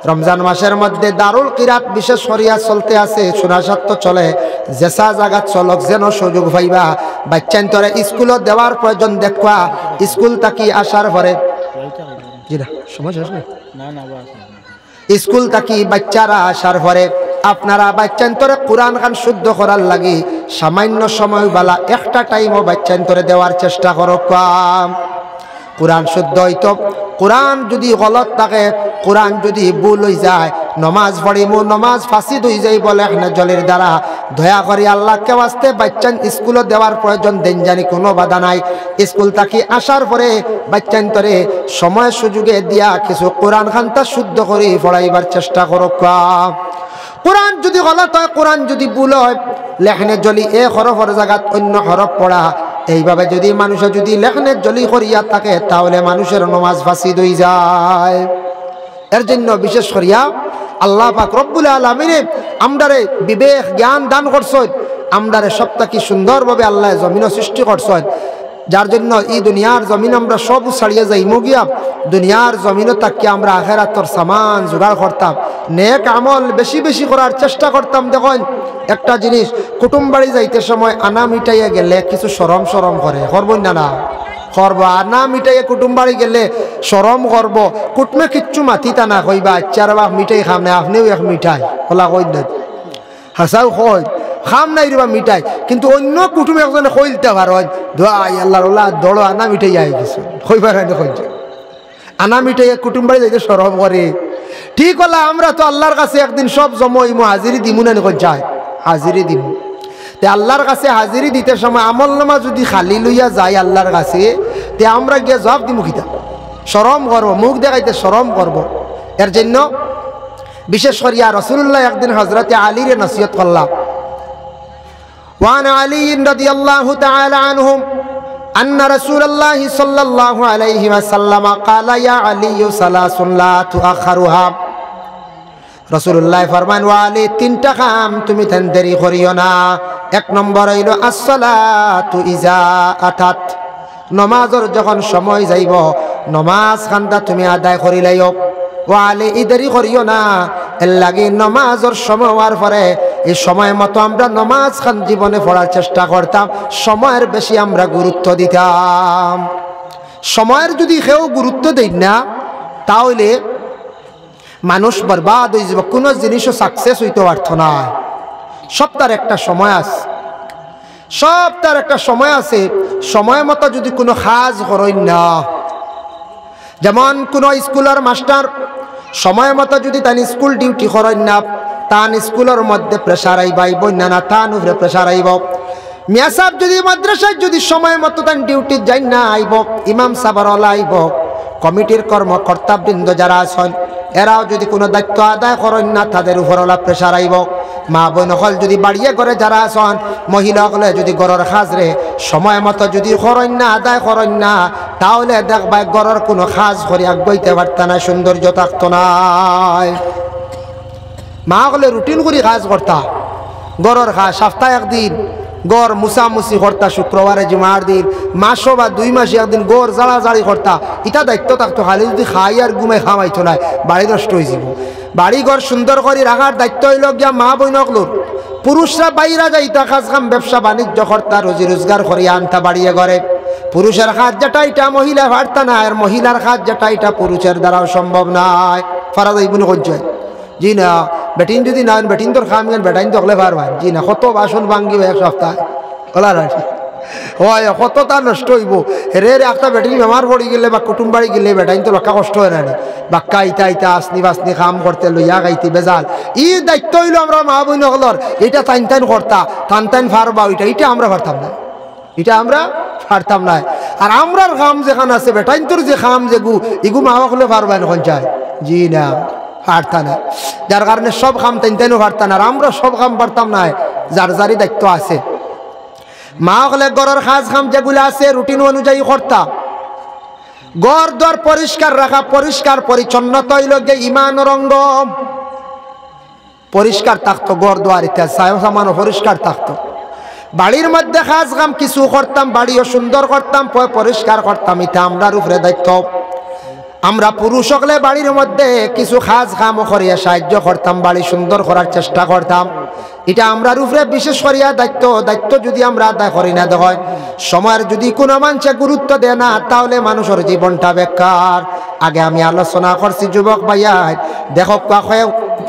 S1: রমজান মাসের মধ্যে দারুল কিরাত বিশেষ করিয়া চলতে আছে, সুরাসাত তো চলে, জেসা জাগাত চলক যেন সুযোগ পাইবা। বাচ্চান তোরে স্কুলত দেওয়ার প্রয়োজন দেখবা, স্কুল থাকি আসার পরে স্কুল থাকি বাচ্চারা আসার পরে আপনারা বাচ্চান্তরে কোরআন খান শুদ্ধ করার লাগি সামান্য সময় বালা একটা টাইমও বাচ্চান্তরে দেওয়ার চেষ্টা করো। কোরআন শুদ্ধ হইতো। কোরআন যদি গলত থাকে, কোরআন যদি ভুল হয়ে যায়, নমাজ পড়িমু নমাজ ফাঁসিদ হয়ে যাই বলে এখানে জলের দ্বারা। দয়া করি আল্লাহকে বাঁচতে বাচ্চান স্কুলে দেওয়ার প্রয়োজন দেন জানি, কোনো বাধা নাই। স্কুল থাকি আসার পরে বাচ্চান তরে সময় সুযোগে দিয়া কিছু কোরআন খানটা শুদ্ধ করে পড়াইবার চেষ্টা করো। কোরআন যদি গলত হয়, কোরআন যদি ভুল হয়, লেখনে জলি এ হরফের জায়গাত অন্য হরফ পড়া, এইভাবে যদি মানুষের যদি লেখনে জলি করিয়া থাকে তাহলে মানুষের নমাজ ফাঁসিদ হয়ে যায়। এর জন্য বিশেষ করিয়া আল্লাহ পাক রব্বুল আলামিন আমরারে বিবেক জ্ঞান দান করছেন, আমরারে সবটাকে সুন্দরভাবে আল্লাহ জমিন সৃষ্টি করছেন, যার জন্য এই দুনিয়ার জমিন আমরা সব ছাড়িয়ে যাই মুগিয়া দুনিয়ার জমিনও তাকে আমরা আখেরাতর সামান জোগাড় করতাম, নেক আমল বেশি বেশি করার চেষ্টা করতাম। দেখুন একটা জিনিস, কুটুম বাড়ি যাইতে সময় আনা মিটাইয়া গেলে কিছু সরম সরম করে, করবেন না? না করব। আনা মিটাইয়া কুটুম বাড়ি গেলে সরম করব, কুটমে কিচ্ছু মাথিতা না কইবা চার বাক মিঠাই খাম না, আপনিও এক মিঠাই ওলা কই না, হাসাও কই খাম নাই রে মিঠাই, কিন্তু অন্য কুটুম একজনে কইলতে পারেন দোয়াই আল্লাহর ওলা দড়ো আনা মিঠাই আই গেছে কইবার কইছে আনা মিঠাই কুটুম বাড়ি যাইতে সরম করে। ঠিক হলা আমরা তো আল্লাহর কাছে একদিন সব জমইমু, হাজিরি দিমু না কই যায় হাজিরি দিমু। তে আল্লাহর কাছে হাজিরি দিতে সময় আমল নামা যদি খালি লইয়া যায় আল্লাহর কাছে, তে আমরা গিয়ে জবাব দিমু কিতা? শরম করবো, মুখ দেখাইতে শরম করব। এর জন্য বিশেষ করিয়া রাসূলুল্লাহ একদিন হযরতে আলীর নসিহত করলাম। ওয়ান আলী রাদিয়াল্লাহু তাআলা আনহুম أن رسول الله صلى الله عليه وسلم قال يا علي ثلاث لا تؤخرها। রাসূলুল্লাহ ফরমান ওয়া আলী তিনটা কাম তুমি তেন দেরি করিও না। এক নম্বর হইল আসসালাতু ইজা আতাত, নমাজের যখন সময় যাইব নমাজ খানটা তুমি আদায় করি লাইও। ওয়া আলী ই দেরি করিও না, এর লাগি নমাজের সময় হওয়ার পরে এই সময় মতো আমরা নমাজ খান জীবনে পড়ার চেষ্টা করতাম, সময়ের বেশি আমরা গুরুত্ব দিতাম। সময়ের যদি কেউ গুরুত্ব দেই না তাহলে মানুষ বরবাদ হয়ে যাব, কোনো জিনিসও সাকসেস হইতে পারত না। সব তার একটা সময় আছে, সব তার একটা সময় আছে। সময় মতো যদি কোনো কাজ করেন না, যেমন কোনো স্কুলের মাস্টার সময় মতো যদি তান স্কুল ডিউটি করেন না, তান স্কুলের মধ্যে প্রেশার আইব, আইব না না তান উপরে প্রেশার আইব। মিয়া সাহেব যদি মাদ্রাসায় যদি সময় মতো তান ডিউটি যাই না আইব, ইমাম সাহেবর আইব, কমিটির কর্মকর্তাবৃন্দ যারা আছেন এরাও যদি কোনো দায়িত্ব আদায় করেন না তাদের উপর ওলা প্রেশার আইব। মা বোন হল যদি বাড়িয়ে করে যারা আছেন, মহিলা হলে যদি গড়ের খাজরে সময় মতো যদি করেন না আদায় করেন না, তাহলে দেখবা গড়ের কোনো খাজ করে আগাইতে পারত না, সৌন্দর্য থাকত নাই। মা হলে রুটিন করে কাজ করতা, গড়ের খাজ সপ্তাহে একদিন গড় মুসামুসি করতা, শুক্রবারে জুমার দিন, মাসও বা 2 মাসে একদিন গড় জাড়াজাড়ি করতা, ইটা দায়িত্ব থাকতো। খালি যদি খাই আর ঘুমে খাওয়াইতো না বাড়ি নষ্ট হয়ে যাব। বাড়ি ঘর সুন্দর করে রাখার দায়িত্ব হইল গিয়া মা বইনকলোর। পুরুষরা বাইরা যাইতা কাজ কাম ব্যবসা বাণিজ্য করতা, রুজি রোজগার করিয়া আনতা বাড়িয়ে ঘরে। পুরুষের কাজ যেটা এটা মহিলা পারতা না, আর মহিলার কাজ যেটা এটা পুরুষের দ্বারাও সম্ভব নয়। ফারাদ ইবনে কঞ্জয় জি না, বেটিন যদি না বেটিন তোর খাম গেন বেটাইন তো হলে পারবেন জি না, কত বাসন ভাঙ্গিব এক সপ্তাহে ওলার হয়, কত তা নষ্ট হইব। রে একটা বেটিন বেমার পড়ি গেলে বা কুটুম বাড়ি গেলে বেটাইন তো বাক্কা কষ্ট হয় না, বাক্কা ইটা ইটা আসনি বাসনি খাম করতে লইয়া গাইতি বেজাল। ই দায়িত্ব হইল আমরা মা বইন হলর, এটা টাইন টাইন করতা, টান টাইন ফারবা ওইটা, এটা আমরা পারতাম না, এটা আমরা পারতাম না। আর আমরার খাম যেখানে আছে বেটাইন তোর যে খাম যেগু এগু মা হলে পারবেন এখন চায় জি না, পারতা না। যার কারণে সব কাম টাইন টাইনও পারতা না, আর আমরা সব কাম পারতাম না, যার যারই দায়িত্ব আছে। মা হলে গড়ের কাজ কাম যেগুলো আছে রুটিন অনুযায়ী করতা। গড় দ্বার পরিষ্কার রাখা, পরিষ্কার পরিচ্ছন্নতা হইল গিয়ে ইমানের অঙ্গ। পরিষ্কার থাকতো গড় দ্বার, ইত্যাদি সামানও পরিষ্কার থাকতো। বাড়ির মধ্যে কাজ কাম কিছু করতাম, বাড়িও সুন্দর করতাম, পরিষ্কার করতাম, এটা আমরার উপরে দায়িত্ব। আমরা পুরুষ হলে বাড়ির মধ্যে কিছু কাজ কাম করিয়া সাহায্য করতাম, বাড়ি সুন্দর করার চেষ্টা করতাম, এটা আমরার উপরে বিশেষ করিয়া দায়িত্ব। দায়িত্ব যদি আমরা আদায় করি না, দেখো সময়ের যদি কোনো মানুষে গুরুত্ব দেয় না তাহলে মানুষের জীবনটা বেকার। আগে আমি আলোচনা করছি যুবক ভাইয়া, দেখো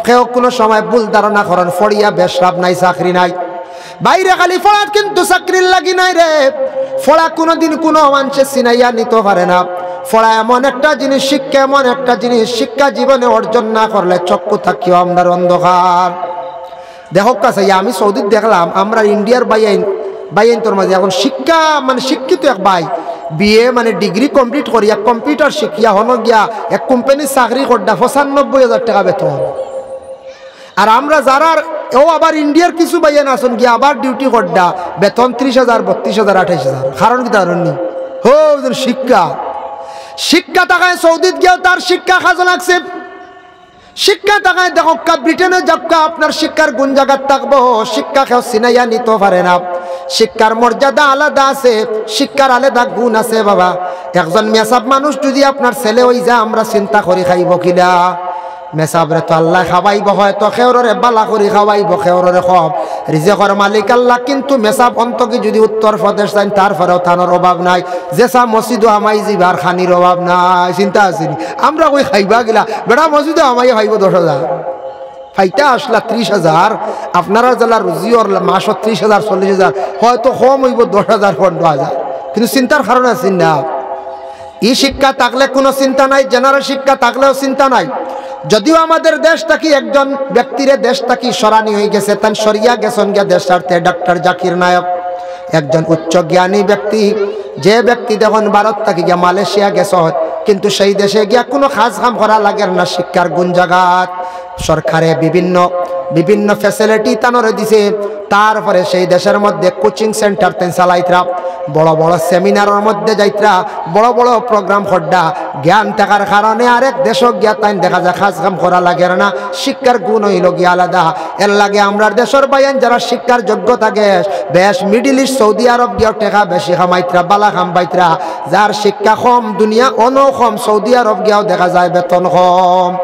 S1: কেউ কোনো সময় ভুল ধারণা করেন ফড়িয়া বেশ লাভ নাই, চাকরি নাই। বাইরে খালি ফলাত কিন্তু চাকরির লাগি নাই রে। ফলা কোনোদিন কোনো মানুষে চিনাইয়া নিতে পারে না। ফলা এমন একটা জিনিস, শিক্ষা এমন একটা জিনিস, শিক্ষা জীবনে অর্জন না করলে চক্ষু থাকিও আমরা অন্ধকার। দেখো কাছে আমি সৌদিত দেখলাম, আমরা ইন্ডিয়ার বাইন তোর মাঝে এখন শিক্ষা মানে শিক্ষিত এক ভাই বিএ মানে ডিগ্রি কমপ্লিট করিয়া কম্পিউটার শিখিয়া হন গিয়া এক কোম্পানির চাকরি করডা ৯৫,০০০ টাকা বেতন। আর আমরা যারা ও আবার ইন্ডিয়ার কিছু বাইন আসুন গিয়া আবার ডিউটি করডা বেতন ৩০,০০০, ৩২,০০০, ২৮,০০০। কারণ কি তার হো শিক্ষা শিক্ষা টাকায় সৌদিত গিয়েও তার শিক্ষা কাজে লাগছে। শিক্ষা টাকায় দেখো ব্রিটেনে যাবকা আপনার শিক্ষার গুণ জায়গা থাকবো, শিক্ষা কেউ চিনাইয়া নিতে পারে না। শিক্ষার মর্যাদা আলাদা আছে, শিক্ষার আলাদা গুণ আছে বাবা। একজন মেসাব মানুষ যদি আপনার ছেলে হয়ে যায়, আমরা চিন্তা করি খাইব কিনা। মেসাবরে তো আল্লাহ খাওয়াইব, হয়তো খেওরে বালা করি খাওয়াইব, খেওরে খব রিজেকর মালিক আল্লাহ। কিন্তু মেসাব অন্তকি যদি উত্তর প্রদেশ যান, তারপরেও থানোর অভাব নাই, যেসা মসজিদও আমাই যাবার খানির অভাব নাই। চিন্তা আসেনি আমরা ওই খাইবা গিলা বেড়া মসজিদও আমাই খাইব ১০,০০০ ফাইটা আসলা ৩০,০০০। আপনারা জেলার রুজিওর মাসও ৩০,০০০, ৪০,০০০, হয়তো কম হইব ১০,০০০, ১৫,০০০। কিন্তু চিন্তার কারণ আছে না। ই শিক্ষা থাকলে কোনো চিন্তা নাই, জেনারেল শিক্ষা থাকলেও চিন্তা নাই। যদিও আমাদের দেশ থাকি একজন ব্যক্তিরে দেশ থাকি সরানি হয়ে গেছে, তান সরিয়া গেছেন গিয়া দেশ স্বার্থে ডক্টর জাকির নায়ক, একজন উচ্চ জ্ঞানী ব্যক্তি। যে ব্যক্তি দেখুন ভারত থাকি গিয়া মালয়েশিয়া গেছ, কিন্তু সেই দেশে গিয়া কোনো খাস কাম করা লাগে না। শিক্ষার গুণ জাগাত সরকারে বিভিন্ন ফ্যাসিলিটি তানরে দিছে। তারপরে সেই দেশের মধ্যে কোচিং সেন্টার তেন চালাইতরা, বড় বড় সেমিনারের মধ্যে যাইতরা, বড় বড় প্রোগ্রাম খড্ডা। জ্ঞান থাকার কারণে আরেক দেশক গিয়া তাই দেখা যায় খাস কাম করা লাগে না। শিক্ষার গুণ হইল গিয়া আলাদা। এর লাগে আমরা দেশের বাইন যারা শিক্ষার যোগ্য থাকে বেশ মিডিল ইস্ট সৌদি আরব গিয়া টেকা বেশি খামাইতরা, বালা খাম পাইতরা। যার শিক্ষা কম দুনিয়া অন কম, সৌদি আরব গিয়াও দেখা যায় বেতন কম।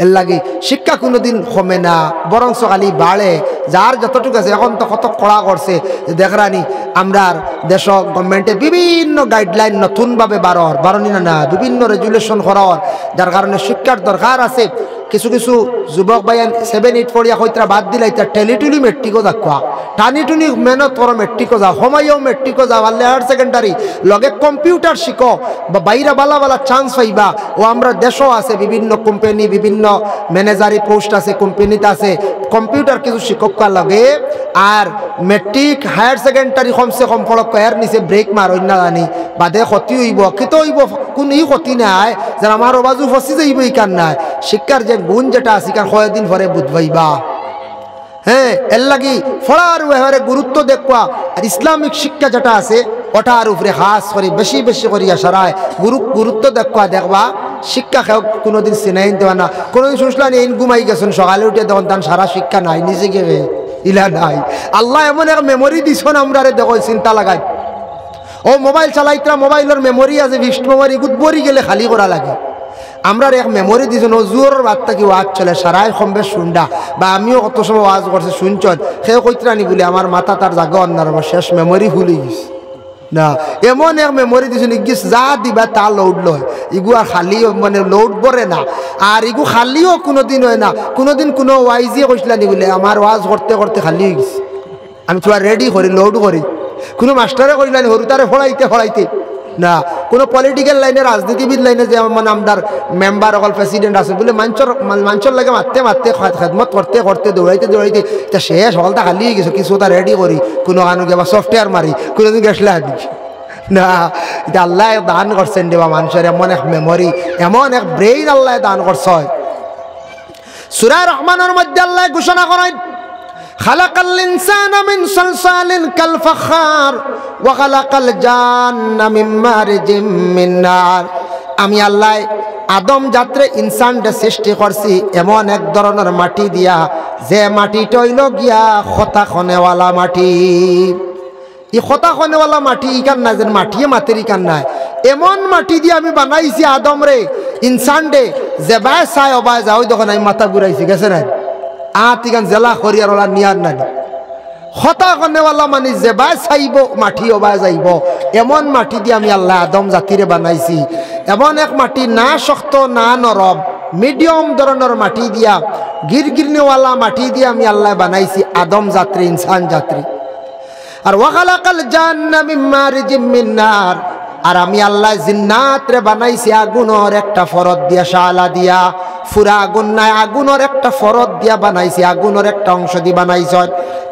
S1: এর লাগে শিক্ষা কোনোদিন কমে না, বরং খালি বাড়ে। যার যতটুকু আছে এখন তো কত কড়া করছে দেখরানি। আমরা দেশ গভর্নমেন্টে বিভিন্ন গাইডলাইন নতুনভাবে বাড়নি না বিভিন্ন রেজুলেশন করার, যার কারণে শিক্ষার দরকার আছে। কিছু কিছু যুবক ভাইয়ান 7, 8 পড়িয়া হইতরা বাদ দিলাই তার টেলিটুলি মেট্রিকও যাওয়া, টানি টুনি মেহনত করো মেট্রিকও যাও, সময়ও মেট্রিকও যাও, আল্লে হায়ার সেকেন্ডারি লগে কম্পিউটার শিখো বা বাইরে বালা বালা চান্স পাইবা। ও আমরা দেশও আছে বিভিন্ন কোম্পানি, বিভিন্ন ম্যানেজারি পোস্ট আছে কোম্পানিতে আছে, কম্পিউটার কিছু শিক্ষক লাগে। আর মেট্রিক হায়ার সেকেন্ডারি কমসে কম পড়ক এর নিচে ব্রেক মার অন্য জানি বাদে ক্ষতি হইব, কিন্তু হইব কোন ই ক্ষতি নাই যে আমার বাজু ফসি যাইব এই কার নাই। শিক্ষার যে গুণ যেটা আছে কার কয়েকদিন পরে বুঝবাইবা। হ্যাঁ, এর লাগি ফড়ার ব্যবহারে গুরুত্ব দেখবা। আর ইসলামিক শিক্ষা যেটা আছে ওটার উপরে খাস করে বেশি বেশি করিয়া সারায় গুরুত্ব দেখবা। শিক্ষা খেয়ে কোনোদিন চিনাই দেওয়া না। কোনোদিন শুনলাম এই ঘুমাই গেছেন, সকালে উঠে দেখুন তার সারা শিক্ষা নাই, নিজে গিয়ে ইলা নাই। আল্লাহ এমন এক মেমোরি দিছেন আমরা দেখো, চিন্তা লাগাই। ও মোবাইল চালাইতরা, মোবাইলের মেমোরি আছে, ফিক্সড মেমোরি গুদবরি গেলে খালি করা লাগে। আমরা এক মেমোরি দিয়েছেন, ও জোরের বার্তা কি ওয়াজ চলে সারাই কমবে শুনডা, বা আমিও কত সময় ওয়াজ করছি শুনছন, সে কইতরানি বলে আমার মাথা তার জায়গা অন্যার শেষ মেমোরি ভুলে গেছে না। এমন এক মেমোরি দিয়েছেন ইগিস যা দিবা তা লোড লয়, ইগু আর খালি মানে লোড পরে না। আর ইগু খালিও কোনোদিন হয় না। কোনোদিন কোনো ওয়াইজিয়ে কইসলানি বলে আমার ওয়াজ করতে করতে খালি হয়ে গেছে, আমি তোরা রেডি করি লোড করি। কোনো মাস্টারে কইলানি হরু তারে ফড়াইতে না। কোনো পলিটিক্যাল লাইনে রাজনীতিবিদ লাইনে যে মানে আমদার মেম্বার অকল প্রেসিডেন্ট আছে বলে মানুষের লাগে মারতে খেদমত করতে দৌড়াইতে এটা শেষ সকলটা খালি হয়ে গেছে। কিছু তা রেডি করি, কোনো আনু বা সফটওয়্যার মারি, কোনোদিন গেছলে আনি না। এটা আল্লাহ দান করছেন দেবা মানুষের এমন এক মেমোরি, এমন এক ব্রেইন আল্লাহ দান করছে। সূরা রহমানের মধ্যে আল্লাহ ঘোষণা করেন, খালাকাল ইনসানা মিন সালসালিন কাল ফাখার ওয়া খালাকাল জান্না মিন মারিজিম মিন নার। আমি আল্লাহ আদম জাত্রে ইনসানকে সৃষ্টি করছি এমন এক ধরনের মাটি দিয়া, যে মাটিটা হইল গিয়া খতা খনেওয়ালা মাটি। এই খতা খনেওয়ালা মাটি ইকান নাই, যে মাটিয়ে মাটির ইকান নাই, এমন মাটি দিয়ে আমি বানাইছি আদম রে, ইনসান রে, যে বাই চাই অবাই যাও যখন আমি মাথা ঘুরাইছি গেছে নাই আতিকান জেলা হরিয়ার ওলা নিয়ার নাই। হতা কনেওয়ালা মানে যে বা চাইব মাটি ওবা যাইব, এমন মাটি দিয়ে আমি আল্লাহ আদম জাতিরে বানাইছি। এমন এক মাটি না শক্ত না নরম, মিডিয়াম ধরনের মাটি দিয়া গিরগিরনেওয়ালা মাটি দিয়ে আমি আল্লাহ বানাইছি আদম যাত্রী, ইনসান যাত্রী। আর ওয়াখালাকাল জান্না মিন মারিজিম মিন নার, আর আমি আল্লাহ জিন্নাত রে বানাইছি আগুনের একটা ফরদ দিয়া, শালা দিয়া, ফুরা আগুন নাই, আগুনের একটা ফরদ দিয়া বানাইছি, আগুনের একটা অংশ দিয়ে বানাইছ।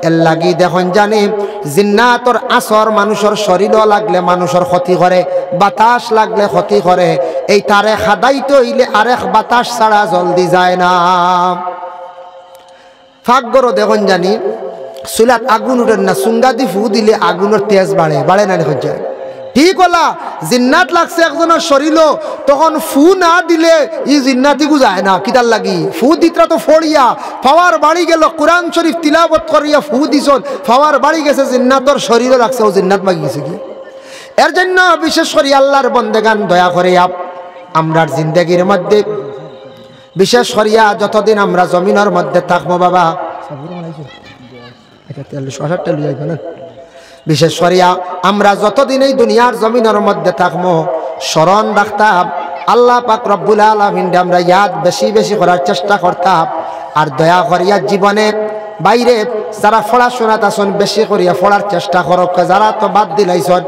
S1: এর লাগি দেখুন জানি জিন্নাতর আসর মানুষের শরীরও লাগলে মানুষের ক্ষতি করে, বাতাস লাগলে ক্ষতি করে। এই তারে খাদাইতে হইলে আরেক বাতাস ছাড়া জলদি যায় না। ফাঁকগরও দেখুন জানি চুলাত আগুন উঠেন না, সুঙ্গা দি ফু দিলে আগুনের তেজ বাড়ে, বাড়ে না দেখুন যায়। ঠিক হলা জিন্নাত লাগছে একজনের শরীর, তখন ফু না দিলে ই জিন্নাতিগু যায় না। কিতার লাগি ফু দিতরা তো ফড়িয়া ফাওয়ার বাড়ি গেল, কোরআন শরীফ তিলাবত করিয়া ফু দিছন, ফাওয়ার বাড়ি গেছে, জিন্নাতর শরীরও লাগছে, ও জিন্নাত মাগি গেছে কি। এর জন্য বিশেষ করে আল্লাহর বন্দেগান দয়া করে আমরার জিন্দেগির মধ্যে বিশেষ করিয়া যতদিন আমরা জমিনের মধ্যে থাকবো বাবা, বিশেষ করিয়া আমরা যতদিন এই দুনিয়ার জমিনের মধ্যে থাকবো স্মরণ রাখতাম আল্লাহ পাক রব্বুল আলামিন, আমরা ইয়াদ বেশি বেশি করার চেষ্টা করতাম। আর দয়া করিয়া জীবনে বাইরে যারা পড়াশোনাত আসন বেশি করিয়া পড়ার চেষ্টা করক্কা, যারা তো বাদ দিলাইছন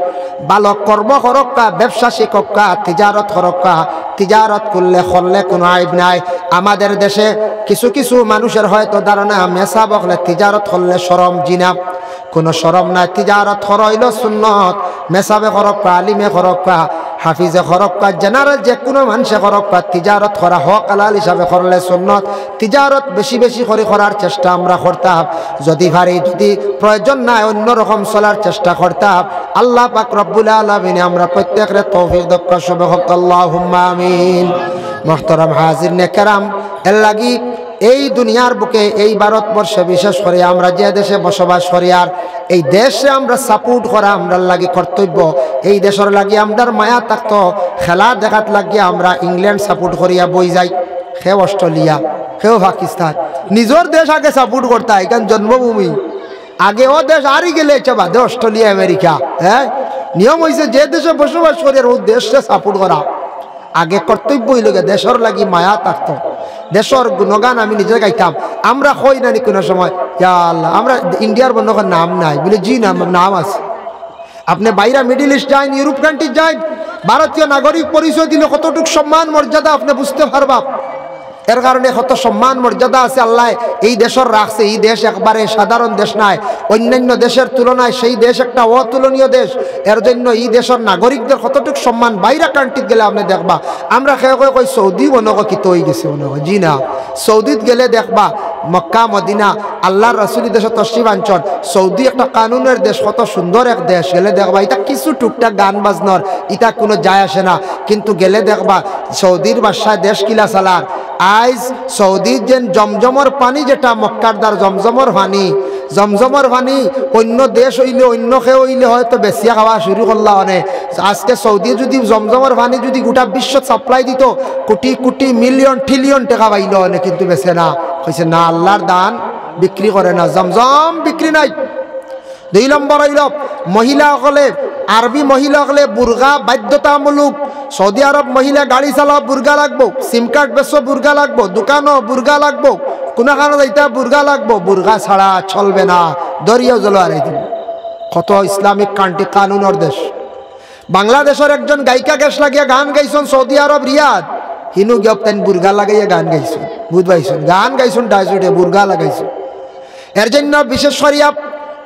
S1: ভালো কর্ম করক্কা, ব্যবসা শিক্ষক্কা, তিজারত করক্কা। তিজারত করলে কোনো আইব নাই। আমাদের দেশে কিছু কিছু মানুষের হয়তো ধারণা মেসা বকলে তিজারত করলে শরম, জিনা কোনো শরম নাই। তিজারত হইল সুন্নত, মেসাবে করক্কা, আলিমে করক্কা, হাফিজে করক্কা, জেনারেল যে কোনো মানুষে করক্কা, তিজারত করা হক হালাল হিসাবে করলে সুন্নত। তিজারত বেশি বেশি করে করার চেষ্টা আমরা করতাম, যদি ভারী যদি প্রয়োজন নাই অন্যরকম চলার চেষ্টা করতাম। আল্লাহ পাক রব্বুল আলামিন আমরা প্রত্যেকের তৌফিক দক্ষ শুভ হোক, আল্লাহুম্মা আমিন। মুহতারাম হাজিরিনে কেরাম, এর লাগি এই দুনিয়ার বুকে এই ভারতবর্ষে বিশেষ করে আমরা যে দেশে বসবাস করি, আর এই দেশে আমরা সাপোর্ট করা আমরা লাগি কর্তব্য। এই দেশের লাগি আমরার মায়া থাকতো, খেলা দেখাত লাগিয়ে আমরা ইংল্যান্ড সাপোর্ট করিয়া বই যাই, সেও অস্ট্রেলিয়া, সেও পাকিস্তান। নিজের দেশ আগে সাপোর্ট করতে হয়, কারণ জন্মভূমি। আগে ও দেশ আরই গেলে বাদে অস্ট্রেলিয়া, আমেরিকা। হ্যাঁ, নিয়ম হয়েছে যে দেশে বসবাস করি আর ও দেশে সাপোর্ট করা। আগে কর্তব্য হইল দেশের লাগি মায়া থাকতো, দেশের গুণগান আমি নিজে গাইতাম। আমরা কই নানি কোনো সময় ইয়া আল্লাহ, আমরা ইন্ডিয়ার বন্ধুর নাম নাই বলে, জি নাম আছে। আপনি বাইরে মিডিল ইস্ট যান, ইউরোপ কান্ট্রি যান, ভারতীয় নাগরিক পরিচয় দিলে কতটুকু সম্মান মর্যাদা আপনি বুঝতে পারবা। এর কারণে কত সম্মান মর্যাদা আছে আল্লাহ এই দেশের রাখছে। এই দেশ একবারে সাধারণ দেশ নাই, অন্যান্য দেশের তুলনায় সেই দেশ একটা অতুলনীয় দেশ। এর জন্য এই দেশের নাগরিকদের কতটুকু সম্মান বাইরে কান্ট্রিত গেলে আপনি দেখবা। আমরা কই সৌদি বনক কিত হয়ে গেছে, জি না, সৌদিত গেলে দেখবা মক্কা মদিনা আল্লাহর রাসূলের দেশে তশরিফ আনছন। সৌদি একটা কানুনের দেশ, কত সুন্দর এক দেশ। গেলে দেখবা এটা কিছু টুকটাক গান বাজনার এটা কোনো যায় আসে না, কিন্তু গেলে দেখবা সৌদির বাদশাহ দেশ কিলা চালার। আইজ সৌদির যেন জমজমর পানি, যেটা মক্কার দ্বার জমজমর পানি, জমজমর পানি অন্য দেশ হইলে অন্য খেয়ে হইলে হয়তো বেশিয়া খাওয়া শুরু করলা অনেক। আজকে সৌদি যদি জমজমর পানি যদি গোটা বিশ্ব সাপ্লাই দিত, কোটি কোটি মিলিয়ন ট্রিলিয়ন টাকা পাইল অনেক, কিন্তু বেছে না। কইছে না, আল্লাহর দান বিক্রি করে না, জমজম বিক্রি নাই। 2 নম্বর হইল মহিলাসকলে, আরবি মহিলাসকলে বুর্গা বাধ্যতামূলক। সৌদি আরব মহিলা গাড়ি চালাও বুর্গা লাগবো, সিম কার্ড বেচো বুর্গা লাগবো, দোকানও বুর্গা লাগবো, কোনো কারণে যাইতে বুর্গা লাগবো। বুর্গা ছাড়া চলবে না, দরিয়াও জল হারাই দিবে। কত ইসলামিক কান্ট্রি, কানুনের দেশ। বাংলাদেশের একজন গায়িকা গ্যাস লাগিয়ে গান গাইছেন সৌদি আরব রিয়াদ, হিনু গেপতেন বুর্গা লাগাইয়া গান গাইছেন, বুঝবাইছেন, গান গাইছেন ডাইজুটে বুর্গা লাগাইছেন। এর জন্য বিশেষ করিয়া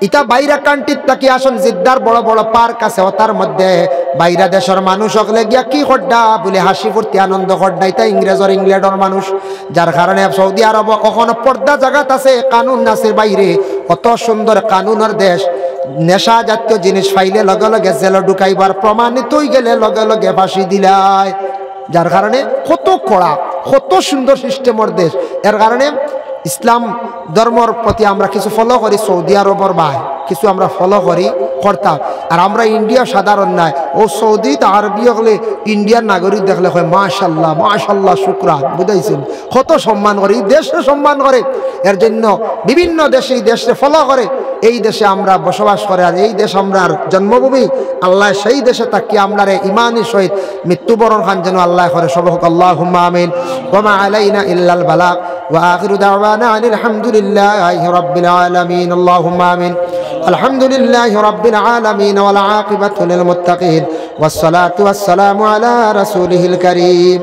S1: ইটা বাইরা কান্ট্রিত থাকি আসুন, জিদ্দার বড় বড় পার্ক আছে, ওটার মধ্যে বাইরা দেশের মানুষ হকলে গিয়া কি করডা বলে হাসি ফুর্তি আনন্দ করডা। এটা ইংরেজর ইংল্যান্ডর মানুষ, যার কারণে সৌদি আরব কখনো পর্দা জায়গাত আছে, কানুন নাসের বাইরে। অত সুন্দর কানুনের দেশ, নেশা জাতীয় জিনিস পাইলে লগে লগে জেল ঢুকাইবার, প্রমাণিত হয়ে গেলে লগে লগে ফাঁসি দিলায়। যার কারণে কত কড়া, কত সুন্দর সিস্টেমের দেশ। এর কারণে ইসলাম ধর্মর প্রতি আমরা কিছু ফলো করি, সৌদি আরবর বাই কিছু আমরা ফলো করি করতাম। আর আমরা ইন্ডিয়া সাধারণ নাই, ও সৌদি আরবি হলে ইন্ডিয়ার নাগরিক দেখলে হয় মাশাল্লাহ মাশাল্লাহ শুকরান, বুঝাইছেন, কত সম্মান করে, এই দেশে সম্মান করে। এর জন্য বিভিন্ন দেশে এই দেশে ফলো করে, এই দেশে আমরা বসবাস করে। আর এই দেশ আমরার জন্মভূমি, আল্লাহ সেই দেশে তাকিয়ে আমরা ইমানের সহিত মৃত্যুবরণ খান যেন আল্লাহ করে। সব হোক আল্লাহুম্মা আমিন। ওয়া মা আলাইনা ইল্লাল বালাগ। ওয়া আখিরু দাওয়ানা আনিল হামদুলিল্লাহি রাব্বিল আলামিন। আল্লাহুম্মা আমিন। আলহামদুলিল্লাহি রাব্বিল আলামিন ওয়াল আকিবাতু লিল মুত্তাকিন ওয়াস সালাতু ওয়াস সালামু আলা রাসূলিহিল কারীম।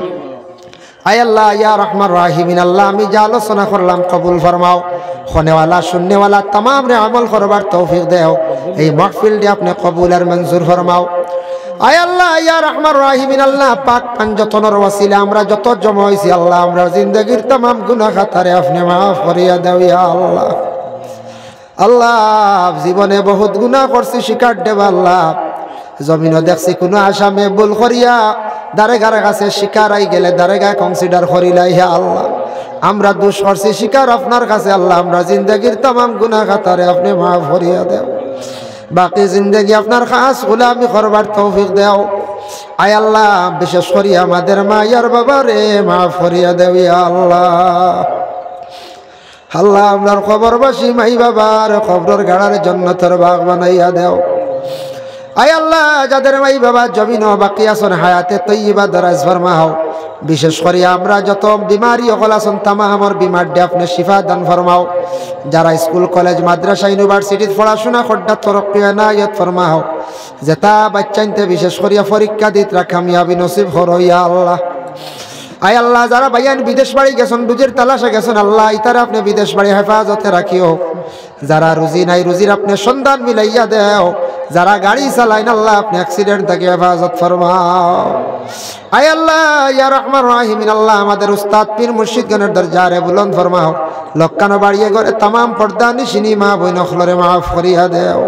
S1: আয় আল্লাহ ইয়া রহমান রাহিমিন, আল্লাহ আমি যা আলোচনা করলাম কবুল ফরমাও। শোনেওয়ালা শুননেওয়ালা तमाम রে আমল করবার তৌফিক দাও। এই মাহফিলটি আপনি কবুল আর মঞ্জুর ফরমাও। আয় আল্লাহ ইয়া রহমান রাহিমিন, আল্লাহ পাক পাঞ্জতনের ওসিলা আমরা যত জমা হইছি আল্লাহ আমরা জিন্দেগীর तमाम গুনাহ খাতারে আপনি মাফ করিয়া দাও ইয়া আল্লাহ। আল্লাহ জীবনে বহুত গুনাহ করছি, শিকার দেব আল্লাহ। জমিনও দেখছি কোনো আসামে ভুল করিয়া দারেগার কাছে শিকার আই গেলে দারেগা কনসিডার করিলাই হে আল্লাহ। আমরা দোষ করছি শিকার আপনার কাছে আল্লাহ, আমরা জিন্দগির तमाम গুনাহ খাতারে আপনি মাফ করিয়া দেও। বাকি জিন্দগি আপনার খাস গোলামি করবার তৌফিক দেও। আয় আল্লাহ বিশেষ করি আমাদের মায়ার বাবারে মাফ করিয়া দেও ইয়া আল্লাহ। আল্লাহ আপনার খবরবাসী মাই বাবার কবরের গাড়ার জান্নাতের বাগ বানাইয়া দেও। আয় আল্লাহ যাদের মাই বাবা জমিন বাকি আছেন হায়াতে তৈয়বা দারাজ ফরমাও। বিশেষ করে আমরা যত বিমারি হল আছেন তামামর বিমার ডে আপনি শিফা দান ফরমাও। যারা স্কুল কলেজ মাদ্রাসা ইউনিভার্সিটির পড়াশোনা করতে তরক্কি এনায়েত ফরমাও। যেটা বাচ্চাইনতে বিশেষ করিয়া পরীক্ষা দিত কামিয়াবি নসিব করো ইয়া আল্লাহ। আয় আল্লাহ যারা ভাইয়ান বিদেশ বাড়ি গেছেন, রুজির তালাশে গেছেন আল্লাহ ইতারা আপনি বিদেশ বাড়ি হেফাজতে রাখিও। যারা রুজি নাই রুজির আপনি সন্ধান মিলাইয়া দেও। যারা গাড়ি চালাইন আল্লাহ আপনি অ্যাক্সিডেন্ট থেকে হেফাজত ফরমাও। আয় আল্লাহ ইয়া রহমান রাহিমিন, আল্লাহ আমাদের উস্তাদ পীর মুর্শিদগণের দরজারে বুলন্দ ফরমাও। লক্কানো বাড়িয়ে করে तमाम পর্দা নিশিনী মা বই নখলরে মাফ করিয়া দেও।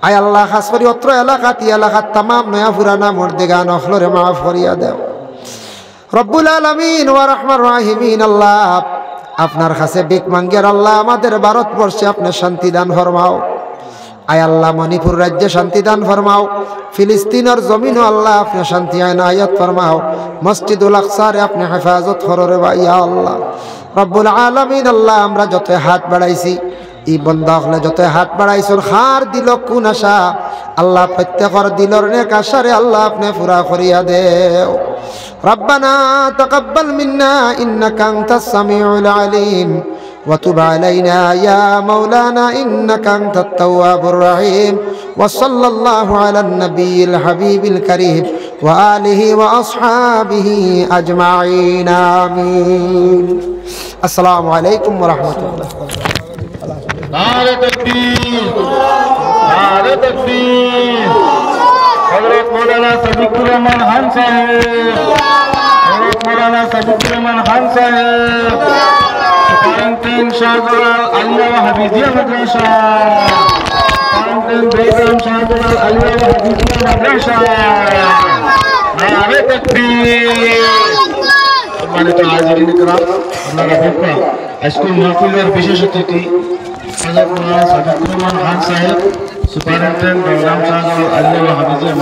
S1: আয় আল্লাহ খাস করি অত্র এলাকাত तमाम নয়া পুরানা মর্দেগা নখলরে মাফ করিয়া দেও। রব্বুল আলামিন ওয়া রহমান রাহিমিন, আল্লাহ আপনার কাছে ভিক মাঙ্গের আল্লাহ আমাদের ভারতবর্ষে আপনি শান্তি দান ফরমাও। আয় আল্লাহ মণিপুর রাজ্যে শান্তি দান ফরমাও। ফিলিস্তিনের জমিনও আল্লাহ আপনি শান্তি আনায়াত ফরমাও। মসজিদুল আকসারে আপনি হেফাজত কররে ইয়া আল্লাহ। রব্বুল আলামিন, আল্লাহ আমরা যত হাত বাড়াইছি ই বন্দা হলে যত হাত বাড়াইছর খার দিল কোন আশা আল্লাহ প্রত্যেকর দিলর নেক আশারে আল্লাহ আপনি পুরা করিয়া দেও। ربنا تقبل منا إنك أنت السميع العليم وتب علينا يا مولانا إنك أنت التواب الرحيم وصلى الله على النبي الحبيب الكريم وآله وأصحابه أجمعين آمين. السلام عليكم ورحمة الله.
S2: नारे तकबीर, नारे तकबीर। हज़रत मौलाना सदीकुर रहमान खान साहब, हज़रत मौलाना सदीकुर रहमान खान साहब, क्वारंटीन शाहजलाल आलिया व हफीजिया मदरसा, क्वारंटीन बेगम शाहजलाल आलिया व हफीजिया मदरसा। नारे तकबीर। সম্মানিত হাজিরিন কিরাম, আপনারা দেখবেন আজকের মাহফিলের বিশেষ অতিথি হযরত মৌলানা সদীকুর রহমান খান সাহেব, সুপারিনটেন্ডেন্ট বেগম শাহজলাল আলিয়া व हफीजिया